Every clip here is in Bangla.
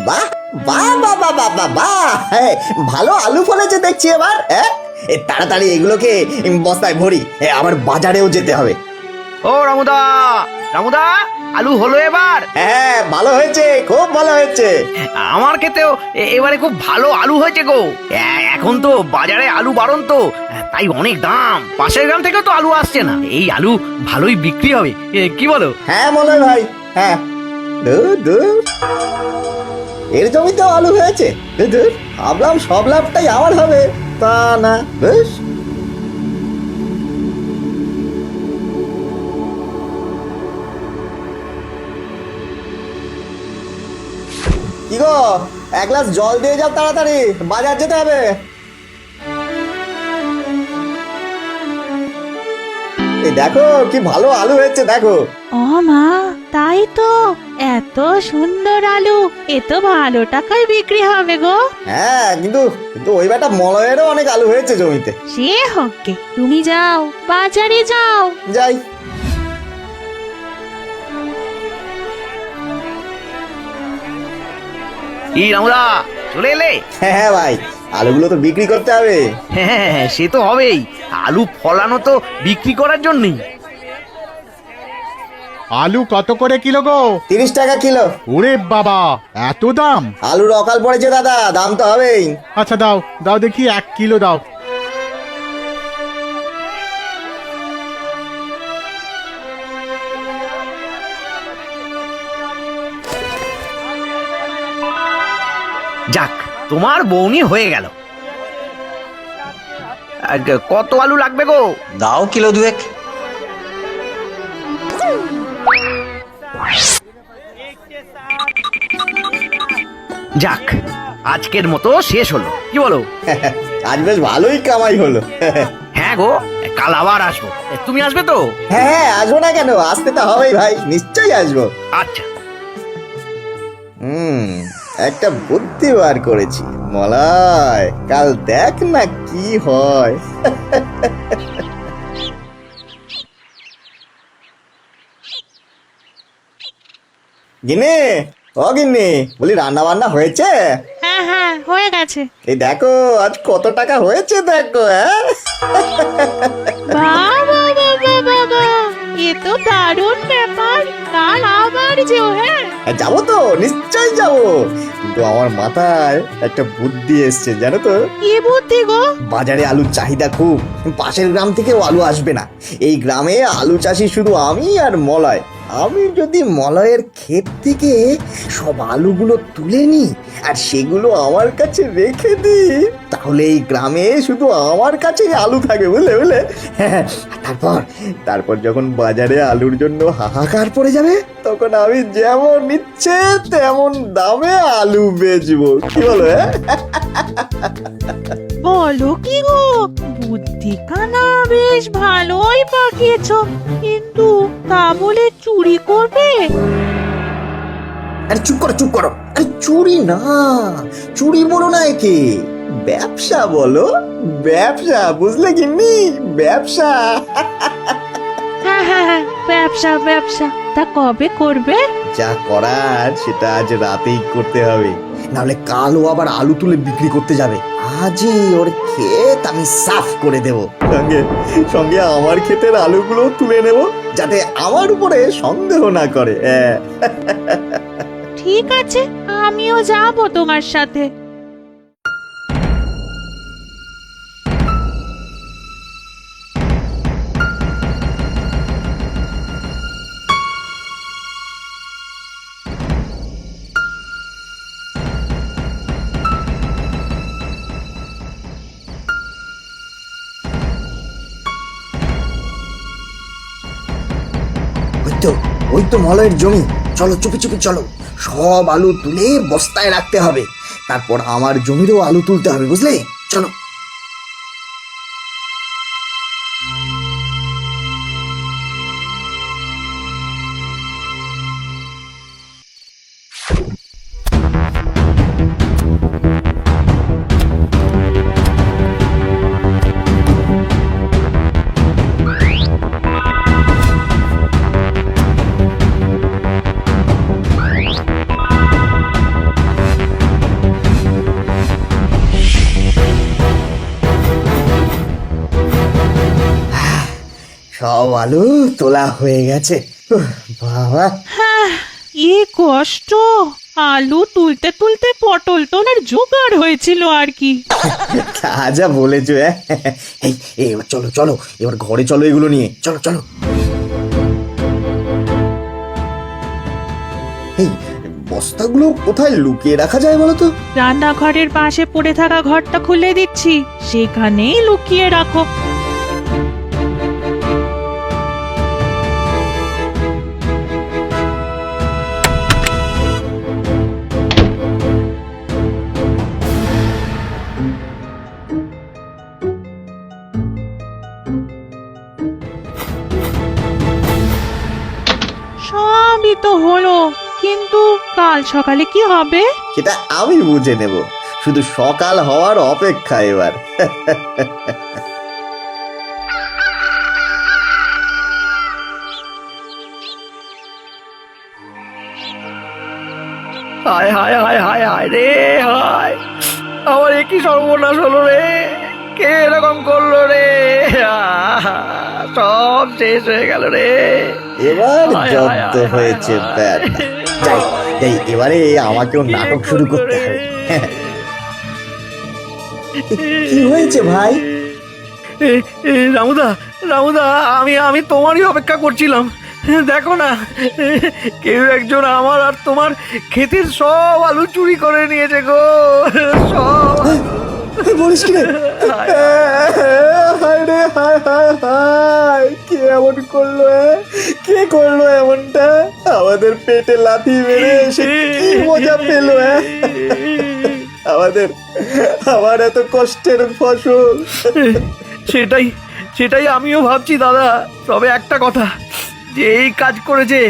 বাহ বাহ বাহ বাহ বাহ বাহ বাহ, ভালো আলু ফলেছে দেখছি এবার। তাড়াতাড়ি এগুলোকে বস্তায় ভরি, আবার বাজারেও যেতে হবে। ও রামুদা, রামুদা, আলু হলো এবার? হ্যাঁ, ভালো হয়েছে, খুব ভালো হয়েছে। আমার ক্ষেতেও এবারে খুব ভালো আলু হয়েছে গো। এখন তো বাজারে আলু বারণ তো, তাই অনেক দাম। পাশের গ্রাম থেকেও তো আলু আসছে না। এই আলু ভালোই বিক্রি হবে, কি বলো? হ্যাঁ মলয় ভাই, হ্যাঁ। ধুর ধুর, এর জমিতেও আলু হয়েছে। ধুর ধুর, ভাবলাম সব লাভটাই আমার হবে, তা না। বেশ, কি গো, এক গ্লাস জল দিয়ে যাও তাড়াতাড়ি, বাজার যেতে হবে। এই দেখো কি ভালো আলু হয়েছে, দেখো। ও মা, তাই তো, এত সুন্দর আলু, এ তো ভালো টাকায় বিক্রি হবে গো। হ্যাঁ, কিন্তু কিন্তু ওই বেটা মলয়েরও অনেক আলু হয়েছে জমিতে। সে হোক গে, তুমি যাও, বাজারে যাও। যাই। এই রামুদা, চলে এলে? হ্যাঁ ভাই, আলুগুলো তো বিক্রি করতে হবে। হ্যাঁ, সে তো হবেই। আলু ফলানো তো বিক্রি করার জন্যই। আলু কত করে কিলো গো? 30 টাকা কিলো। ওরে বাবা, এত দাম! আলুর অকাল পড়েছে দাদা, দাম তো হবেই। আচ্ছা দাও দাও দেখি 1 কিলো দাও। যাক, তোমার বউনি হয়ে গেল। কত আলু লাগবে গো? দাও কিলো দুয়েক। যাক, আজকের মতো শেষ হলো, কি বলো? আজ বেশ ভালোই কামাই হলো। হ্যাঁ গো, কাল আবার আসবো। তুমি আসবে তো? হ্যাঁ হ্যাঁ, আসবো না কেন, আসতে তো হবেই ভাই, নিশ্চয়ই আসবো। আচ্ছা। একটা বুদ্ধি বার করেছি মলয়, কাল দেখ না কি হয়। গিন্নি, ও গিন্নি, বলি রান্না বান্না হয়েছে? হ্যাঁ হ্যাঁ, হয়ে গেছে। এই দেখো আজ কত টাকা হয়েছে, দেখো। হ্যাঁ, বাবা বাবা বাবা, এ তো দারুণ ব্যাপার। কাল আবার যেও। হ্যাঁ, যাবো তো, নিশ্চয়ই যাবো, কিন্তু আমার মাথায় একটা বুদ্ধি এসছে, জানো তো। কি বুদ্ধি গো? বাজারে আলুর চাহিদা খুব, পাশের গ্রাম থেকেও আলু আসবে না। এই গ্রামে আলু চাষি শুধু আমি আর মলয়। আমি যদি মলয়ের ক্ষেত থেকে সব আলুগুলো তুলে নিই আর সেগুলো আমার কাছে রেখে দিই, তাহলে এই গ্রামে শুধু আমার কাছেই আলু থাকবে, বুঝলে বুঝলে। হ্যাঁ, তারপর তারপর যখন বাজারে আলুর জন্য হাহাকার পড়ে যাবে, তখন আমি যেমন ইচ্ছে তেমন দামে আলু বেচবো, কি বলো? হ্যাঁ, বলো কি গো, বুদ্ধি কানা বেশ ভালোই পাকিয়েছো, কিন্তু তা বলে চুরি করবে? আরে চুপ করো, চুপ করো। আরে চুরি না, চুরি বলো না একে, ব্যবসা বলো, ব্যবসা, বুঝলে গিন্নি, ব্যবসা। হ্যাঁ হ্যাঁ হ্যাঁ, ব্যবসা ব্যবসা। তা কবে করবে? যা করার সেটা আজ রাতেই করতে হবে, নাহলে কাল ও আবার আলু তুলে বিক্রি করতে যাবে। আজই ওর ক্ষেত আমি সাফ করে দেব, সঙ্গে সঙ্গে আমার ক্ষেতের আলুগুলো তুলে নেব, যাতে আমার উপরে সন্দেহ না করে। ঠিক আছে, আমিও যাব তোমার সাথে। ওই তো মলয়ের জমি, চলো চুপি চুপি চলো, সব আলু তুলে বস্তায় রাখতে হবে, তারপর আমার জমিরও আলু তুলতে হবে, বুঝলে, চলো। সব আলু তোলা হয়ে গেছে। বাবা, হ্যাঁ, কি কষ্ট। আলু তুলতে তুলতে পটল তোলার জোগাড় হয়েছিল আর কি। তা যা বলেছো। এই এবার চলো চলো, এবার ঘরে চলো, এগুলো নিয়ে চলো চলো। এই বস্তাগুলো কোথায় লুকিয়ে রাখা যায় বলো তো? রান্নাঘরের পাশে পড়ে থাকা ঘরটা খুলে দিচ্ছি, সেখানেই লুকিয়ে রাখো। সবই তো হলো, কিন্তু কাল সকালে কি হবে? সেটা আমি বুঝে নেব, শুধু সকাল হওয়ার অপেক্ষা এবার। হায় হায় হায় হায় হায় রে হায়, আমার একই সর্বনাশ হলো রে। কে এরকম করলো রে? সব শেষ হয়ে গেল রে। এবার হায়, হায়, জব্দ হায়, হয়েছে হায়, ব্যাট। যাই যাই, এবারে আমাকেও নাটক শুরু করতে হবে। কি হয়েছে ভাই? রামুদা, রামুদা, আমি আমি তোমারই অপেক্ষা করছিলাম। দেখো না, কেউ একজন আমার আর তোমার ক্ষেতের সব আলু চুরি করে নিয়েছে গো, সব। বলিস কি রে? হায় রে হায় হায় হায়, কে এমন করলো? কে করলো এমনটা? আমাদের পেটে লাথি মেরে এসে কি মজা পেলো? আমার এত কষ্টের ফসল। সেটাই সেটাই আমিও ভাবছি দাদা। তবে একটা কথা, যে এই কাজ করেছে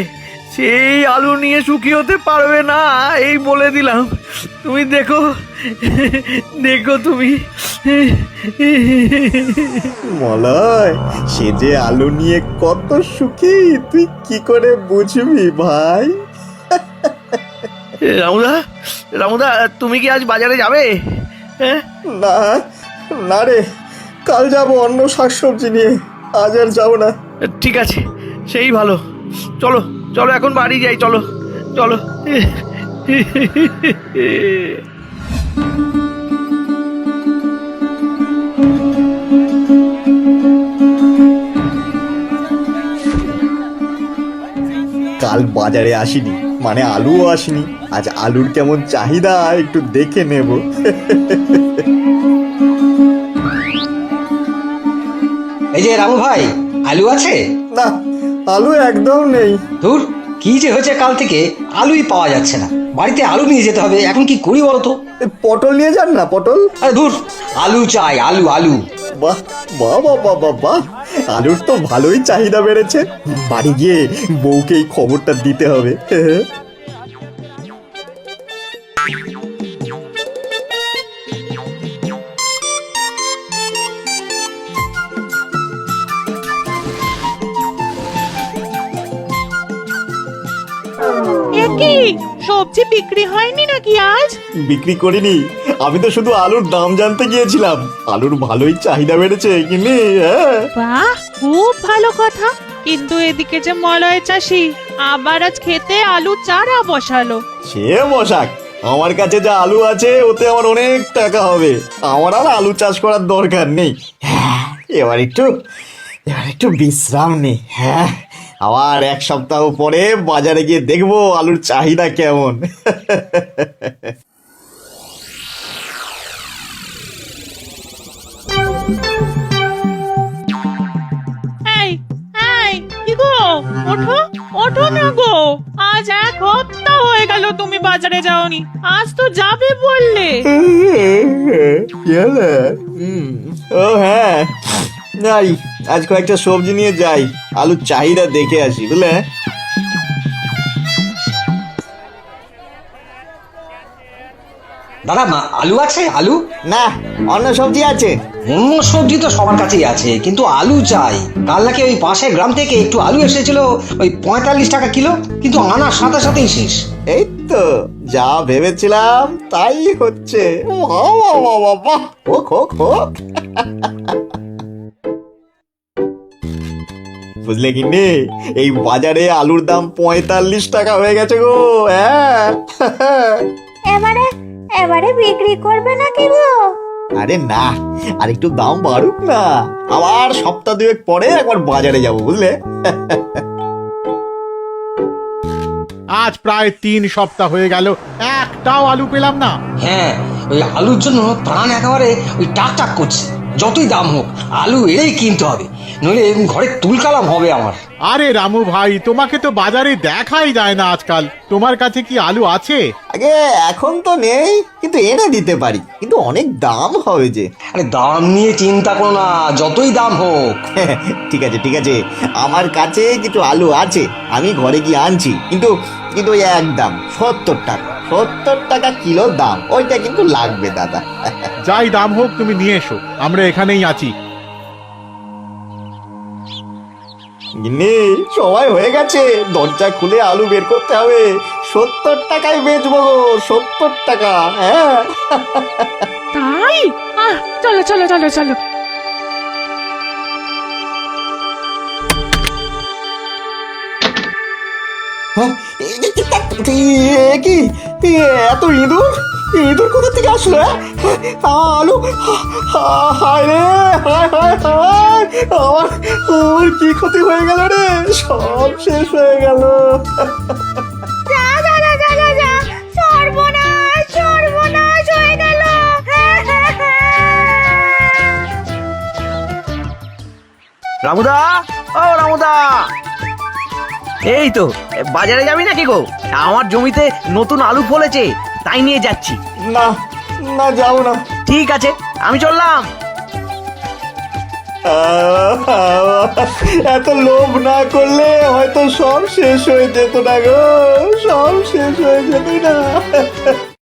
সেই আলু নিয়ে সুখী হতে পারবে না, এই বলে দিলাম। তুমি দেখো, দেখো তুমি। মলয়, সে যে আলু নিয়ে কত সুখী, তুই কি করে বুঝবি ভাই? রামুদা, রামুদা, তুমি কি আজ বাজারে যাবে? হ্যাঁ, না না রে, কাল যাবো অন্য শাকসবজি নিয়ে, আজ আর যাবো না। ঠিক আছে, সেই ভালো। চলো চলো, এখন বাড়ি যাই, চলো চলো। কাল বাজারে আসিনি, মানে আলুও আসেনি। আজ আলুর কেমন চাহিদা একটু দেখে নেব। এই যে রামু ভাই, আলু আছে? না, আলু একদম নেই। ধুর, কি যে হয়েছে কাল থেকে আলুই পাওয়া যাচ্ছে না। বাড়িতে আলু নিয়ে যেতে হবে, এখন কি করি বলতো? এই পটল নিয়ে যান না, পটল। আরে ধুর, আলু চাই, আলু আলু। বাহ বাহ বাহ বাহ বাহ বাহ, আলুর তো ভালোই চাহিদা বেড়েছে। বাড়ি গিয়ে বউকে এই খবরটা দিতে হবে। কি সবজি বিক্রি হয়নি নাকি আজ? বিক্রি করিনি, আমি তো শুধু আলুর দাম জানতে গিয়েছিলাম। আলুর ভালোই চাহিদা বেড়েছে কিনে। হ্যাঁ, বাহ, খুব ভালো কথা। কিন্তু এদিকে যে মলয় চাষি আবার আজ খেতে আলু চারা বসালো। সে বসাক, আমার কাছে যা আলু আছে ওতে আমার অনেক টাকা হবে। আমার আর আলু চাষ করার দরকার নেই। এবার একটু বিশ্রাম নেই। হ্যাঁ, আবার এক সপ্তাহ পরে বাজারে গিয়ে দেখবো আলুর চাহিদা কেমন। এই এই, কি গো, ওঠো ওঠো না গো। আজ এক সপ্তাহ হয়ে গেল তুমি বাজারে যাওনি, আজ তো যাবে বললে। ও হ্যাঁ, যাই, আজ কয়েকটা সবজি নিয়ে যাই, আলুর চাহিদা দেখে আসি, বুঝলে? দাদা, আলু আছে? আলু না, অন্য সবজি আছে। অন্য সবজি তো সবার কাছেই আছে, কিন্তু আলু চাই। কাল নাকি ওই পাশের গ্রাম থেকে একটু আলু এসেছিল, ওই 45 টাকা কিলো, কিন্তু আনার সাথে সাথেই শেষ। এই তো যা ভেবেছিলাম তাই হচ্ছে। বাহ, বাহ, বাহ, বাহ, বাহ। হোক হোক হোক। বুঝলে কি নে, এই বাজারে আলুর দাম 45 টাকা হয়ে গেছে গো। হ্যাঁ এবারে এবারে বিক্রি করবে নাকি গো? আরে না, আর একটু দাম বাড়ুক না, আবার সপ্তাহ দুয়েক পরে একবার বাজারে যাব, বুঝলে। আজ প্রায় 3 সপ্তাহ হয়ে গেল, একটাও আলু পেলাম না। হ্যাঁ, ওই আলুর জন্য প্রাণ একেবারে ওই টাক টাক করছে। যতই দাম হোক আলু এলেই কিনতে হবে, নইলে ঘরে তুলকালাম হবে আমার। আরে রামু ভাই, তোমাকে তো বাজারে দেখাই যায় না আজকাল। তোমার কাছে কি আলু আছে? আগে এখন তো নেই, কিন্তু এনে দিতে পারি, কিন্তু অনেক দাম হবে যে। আরে দাম নিয়ে চিন্তা করো না, যতই দাম হোক। ঠিক আছে ঠিক আছে, আমার কাছে কিছু আলু আছে, আমি ঘরে গিয়ে আনছি, কিন্তু কিন্তু ওই একদম 70 টাকা, 70 টাকা কিলো দাম, ওইটা কিন্তু লাগবে দাদা। যাই দাম হোক তুমি নিয়ে এসো, আমরা এখানেই আছি। গিন্নি, সময় হয়ে গেছে, দরজা খুলে আলু বের করতে হবে। 70 টাকায় বেচবো গো, 70 টাকা। হ্যাঁ তাই চলো চলো চলো চলো। হ্যাঁ, কি এত ইঁদুর, ইঁদুর কোথা থেকে আসলো? আলু, হায় রে, হায় হায় হায়, আমার আমার কি ক্ষতি হয়ে গেল রে, সব শেষ হয়ে গেল। যা যা যা যা যা যা, সর্বনাশ সর্বনাশ হয়ে গেল। রামুদা, ও রামুদা, এই তো বাজারে যাবি নাকি গো? আমার জমিতে নতুন আলু ফলেছে, তাই নিয়ে যাচ্ছি। না না, যাও না। ঠিক আছে, আমি চললাম। এত লোভ না করলে হয়তো সব শেষ হয়ে যেত না গো, সব শেষ হয়ে যেত না।